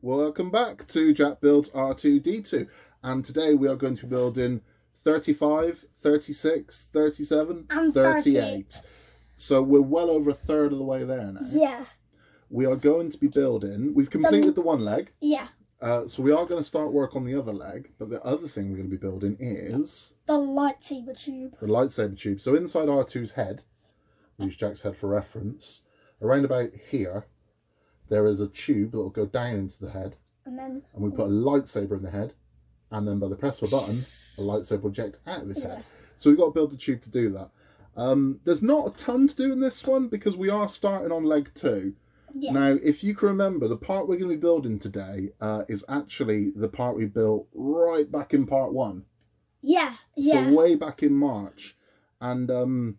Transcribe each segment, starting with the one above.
Welcome back to Jack Builds R2-D2, and today we are going to be building 35, 36, 37 and 38. So we're well over a third of the way there now. Yeah. We are going to be building, we've completed the one leg. Yeah. So we are going to start work on the other leg, but the other thing we're going to be building is the lightsaber tube. The lightsaber tube. So inside R2's head, we use Jack's head for reference, around about here, there is a tube that will go down into the head, and we put a lightsaber in the head, and then by the press of a button, a lightsaber will eject out of his head. So we've got to build the tube to do that. There's not a ton to do in this one because we are starting on leg 2. Yeah. Now, if you can remember, the part we're going to be building today is actually the part we built right back in part 1. Yeah, yeah. So way back in March, and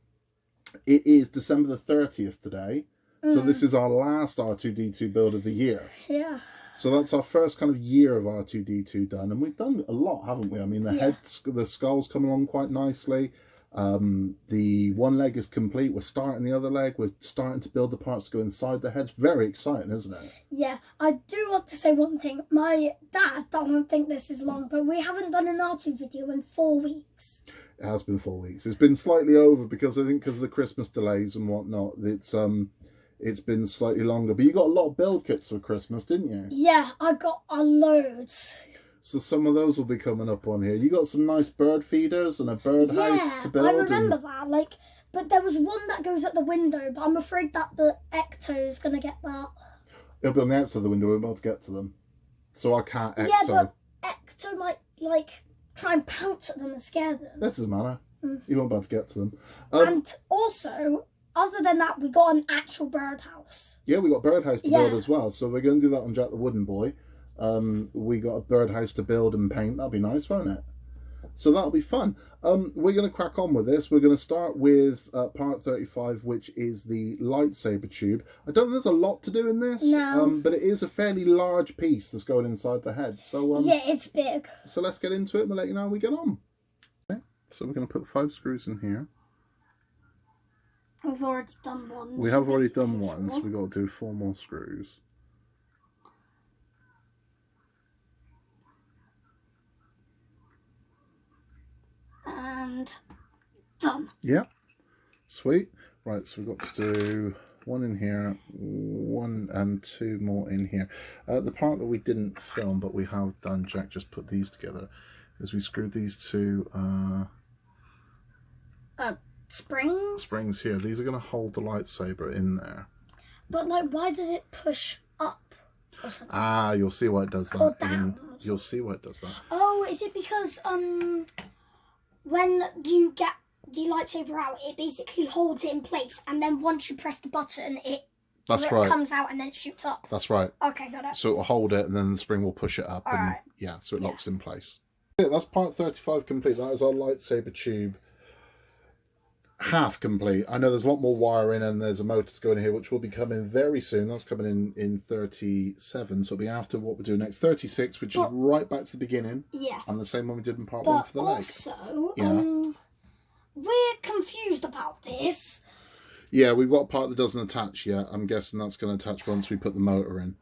it is December the 30th today. So this is our last R2-D2 build of the year. Yeah. So that's our first kind of year of R2-D2 done. And we've done a lot, haven't we? I mean, the skull's come along quite nicely. The one leg is complete. We're starting the other leg. We're starting to build the parts to go inside the head. It's very exciting, isn't it? Yeah. I do want to say one thing. My dad doesn't think this is long, but we haven't done an R2 video in 4 weeks. It has been 4 weeks. It's been slightly over because I think because of the Christmas delays and whatnot, it's been slightly longer. But you got a lot of build kits for Christmas, didn't you? Yeah, I got a loads. So some of those will be coming up on here. You got some nice bird feeders and a bird house to build. I remember that. But there was one that goes at the window, but I'm afraid that the Ecto is going to get that. It'll be on the outside of the window. We're about to get to them. So I can't Ecto. Yeah, but Ecto might, try and pounce at them and scare them. That doesn't matter. You won't be able to get to them. And also, other than that, we got an actual birdhouse. Yeah, we got birdhouse to build as well. So we're going to do that on Jack the Wooden Boy. We got a birdhouse to build and paint. That'll be nice, won't it? So that'll be fun. We're going to crack on with this. We're going to start with part 35, which is the lightsaber tube. I don't think there's a lot to do in this. No. But it is a fairly large piece that's going inside the head. So yeah, it's big. So let's get into it and we'll let you know how we get on. Okay. So we're going to put 5 screws in here. We've already done one. We have already done one, so we've got to do 4 more screws. And done. Yeah, sweet. Right, so we've got to do 1 in here, 1 and 2 more in here. The part that we didn't film, but we have done, Jack just put these together, is we screwed these 2 springs here. These are going to hold the lightsaber in there. But why does it push up or something? Ah, you'll see why it does that. Or down. You'll see why it does that. Oh, is it because when you get the lightsaber out, it basically holds it in place, and then once you press the button, it comes out and then shoots up. That's right. Okay, got it. So it will hold it, and then the spring will push it up. Alright. Yeah, so it locks in place. Yeah, that's part 35 complete. That is our lightsaber tube half complete. I know there's a lot more wiring and there's a motor to go in here, which will be coming very soon. That's coming in 37, so it'll be after what we're doing next. 36, which is right back to the beginning. Yeah. And the same one we did in part 1 for the leg. Also, we're confused about this. Yeah, we've got a part that doesn't attach yet. I'm guessing that's going to attach once we put the motor in.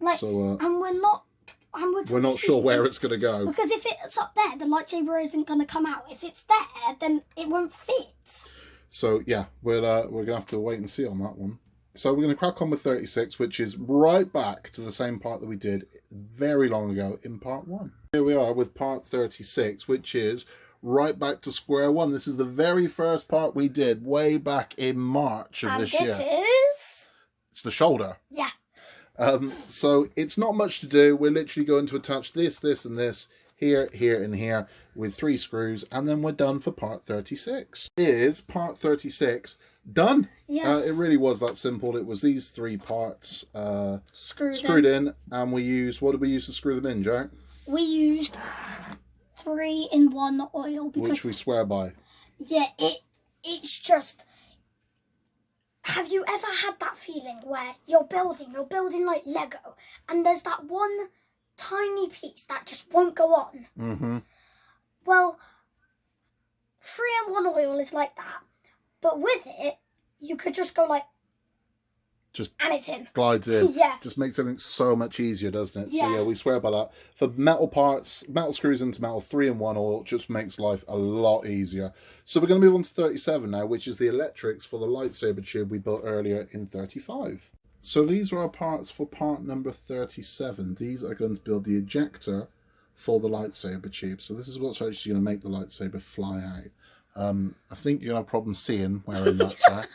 And we're not sure where it's going to go. Because if it's up there, the lightsaber isn't going to come out. If it's there, then it won't fit. So yeah, we're going to have to wait and see on that one. So we're going to crack on with 36, which is right back to the same part that we did very long ago in part 1. Here we are with part 36, which is right back to square one. This is the very first part we did way back in March of this year. And it is? It's the shoulder. Yeah. So it's not much to do. We're literally going to attach this, this, and this here, here, and here with 3 screws, and then we're done for part 36. Is part 36 done? Yeah. It really was that simple. It was these 3 parts screwed in, and we used, what did we use to screw them in, Jack? We used 3-in-1 oil, because which we swear by. Yeah, it's just. Have you ever had that feeling where you're building like Lego, and there's that one tiny piece that just won't go on? Mm-hmm. Well, 3-in-1 oil is like that, but with it, you could just go like just and it's in. Glides in. Yeah. Just makes everything so much easier, doesn't it? Yeah. So yeah, we swear by that. For metal parts, metal screws into metal 3-in-1 oil just makes life a lot easier. So we're going to move on to 37 now, which is the electrics for the lightsaber tube we built earlier in 35. So these are our parts for part number 37. These are going to build the ejector for the lightsaber tube. So this is what's actually going to make the lightsaber fly out. I think you're going to have problems seeing wearing that, Jack.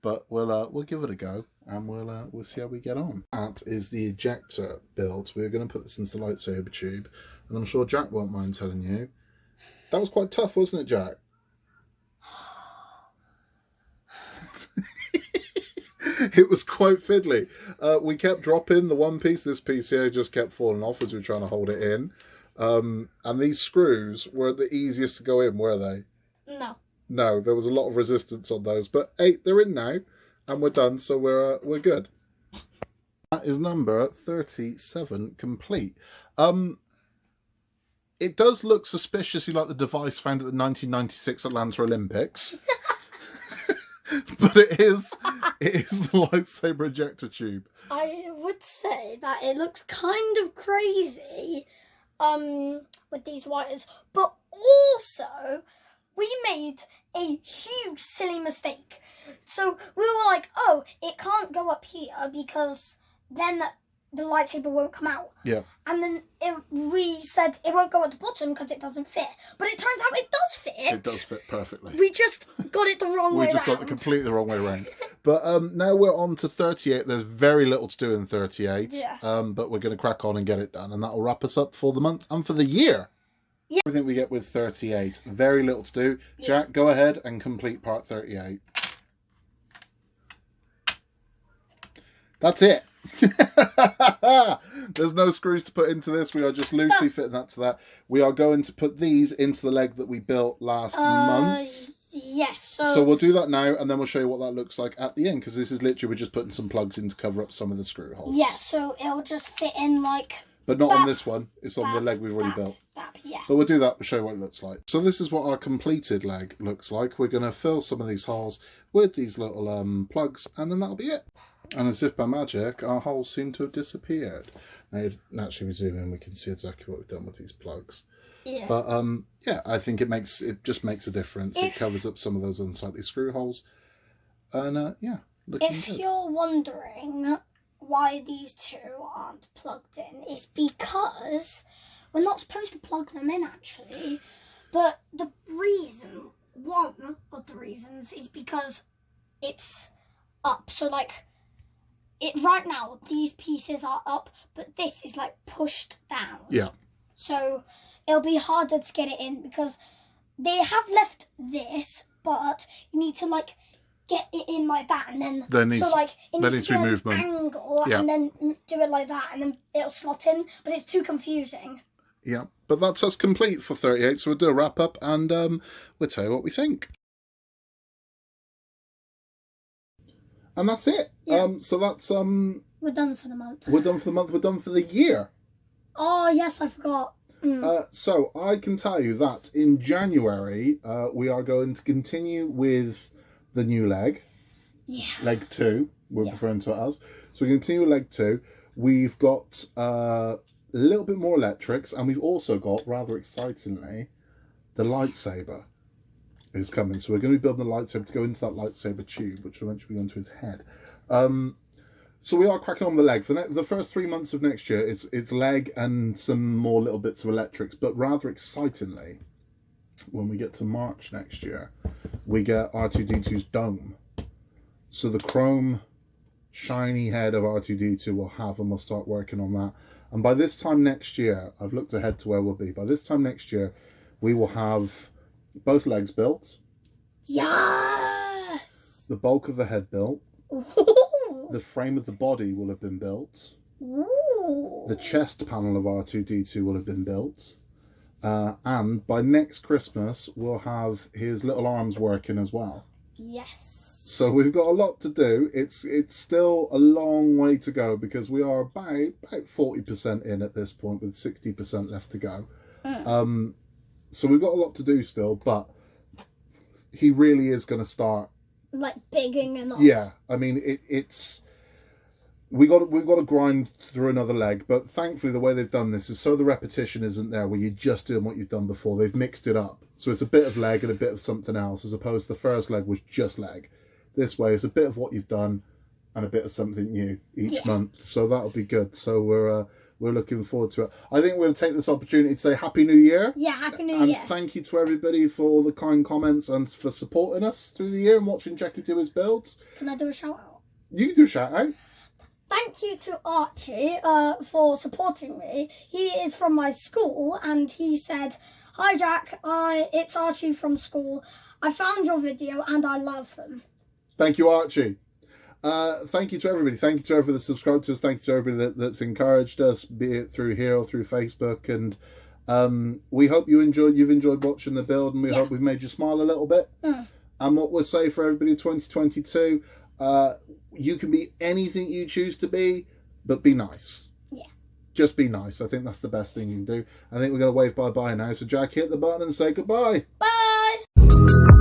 But we'll give it a go, and we'll see how we get on. That is the ejector build. We're going to put this into the lightsaber tube, and I'm sure Jack won't mind telling you that was quite tough, wasn't it, Jack? It was quite fiddly. We kept dropping the one piece. This piece here just kept falling off as we were trying to hold it in. And these screws weren't the easiest to go in, were they? No. No, there was a lot of resistance on those, but hey, they're in now, and we're done, so we're good. That is number 37 complete. It does look suspiciously like the device found at the 1996 Atlanta Olympics, but it is the lightsaber ejector tube. I would say that it looks kind of crazy, with these wires, but also we made a huge silly mistake. So we were like, oh, it can't go up here because then the lightsaber won't come out. Yeah. And then we said it won't go at the bottom because it doesn't fit. But it turns out it does fit. It does fit perfectly. We just got it the wrong way around. We just got it completely the wrong way around. But now we're on to 38. There's very little to do in 38. Yeah. But we're going to crack on and get it done. And that'll wrap us up for the month and for the year. Yeah. Everything we get with 38. Very little to do. Yeah. Jack, go ahead and complete part 38. That's it. There's no screws to put into this. We are just loosely fitting that to that. We are going to put these into the leg that we built last month. Yes. So we'll do that now, and then we'll show you what that looks like at the end, because this is literally, we're just putting some plugs in to cover up some of the screw holes. Yeah, so it'll just fit in like... But not on this one. It's on the leg we've already built. Yeah. But we'll do that. We'll show you what it looks like. So this is what our completed leg looks like. We're going to fill some of these holes with these little plugs, and then that'll be it. And as if by magic, our holes seem to have disappeared. Now, naturally, we zoom in, we can see exactly what we've done with these plugs. Yeah. But yeah, I think it just makes a difference. It covers up some of those unsightly screw holes, and yeah, looking good. If you're wondering why these two aren't plugged in, it's because we're not supposed to plug them in, actually. But the reason, one of the reasons, is because it's up. So like, right now these pieces are up, but this is like pushed down. Yeah. So it'll be harder to get it in, because they have left this, but you need to like get it in like that, and then it needs to be movement angle, yeah, and then do it like that, and then it'll slot in. But it's too confusing. Yeah, but that's us complete for 38. So we'll do a wrap up, and we'll tell you what we think. And that's it. Yeah. So that's we're done for the month. We're done for the month. We're done for the year. Oh yes, I forgot. So I can tell you that in January we are going to continue with the new leg. Yeah. Leg 2, we're referring to it as. So we continue with leg 2. We've got a little bit more electrics, and we've also got, rather excitingly, the lightsaber is coming. So we're going to be building the lightsaber to go into that lightsaber tube, which will eventually go into his head. So we are cracking on the leg. For the first 3 months of next year, it's leg and some more little bits of electrics. But rather excitingly, when we get to March next year, we get R2-D2's dome. So the chrome shiny head of R2-D2 we'll have, and we'll start working on that. And by this time next year, I've looked ahead to where we'll be. By this time next year, we will have both legs built. Yes! The bulk of the head built. Ooh. The frame of the body will have been built. Ooh. The chest panel of R2-D2 will have been built. And by next Christmas, we'll have his little arms working as well. Yes. So we've got a lot to do. It's still a long way to go, because we are about 40% in at this point, with 60% left to go. So we've got a lot to do still, but he really is going to start like bigging and all. Yeah, I mean it's we've got to grind through another leg, but thankfully the way they've done this is so the repetition isn't there where you're just doing what you've done before. They've mixed it up. So it's a bit of leg and a bit of something else, as opposed to the first leg was just leg. This way it's a bit of what you've done and a bit of something new each month. So that'll be good. So we're looking forward to it. I think we're going to take this opportunity to say Happy New Year. Yeah, Happy New Year. And thank you to everybody for all the kind comments and for supporting us through the year and watching Jackie do his builds. Can I do a shout out? You can do a shout out. Thank you to Archie for supporting me. He is from my school and he said, "Hi Jack, it's Archie from school. I found your video and I love them." Thank you, Archie. Thank you to everybody. Thank you to everybody that subscribed to us. Thank you to everybody that's encouraged us, be it through here or through Facebook. And we hope you've enjoyed watching the build, and we hope we've made you smile a little bit. And what we'll say for everybody in 2022, you can be anything you choose to be, but be nice. Yeah. Just be nice. I think that's the best thing you can do. I think we're going to wave bye-bye now. So Jack, hit the button and say goodbye. Bye.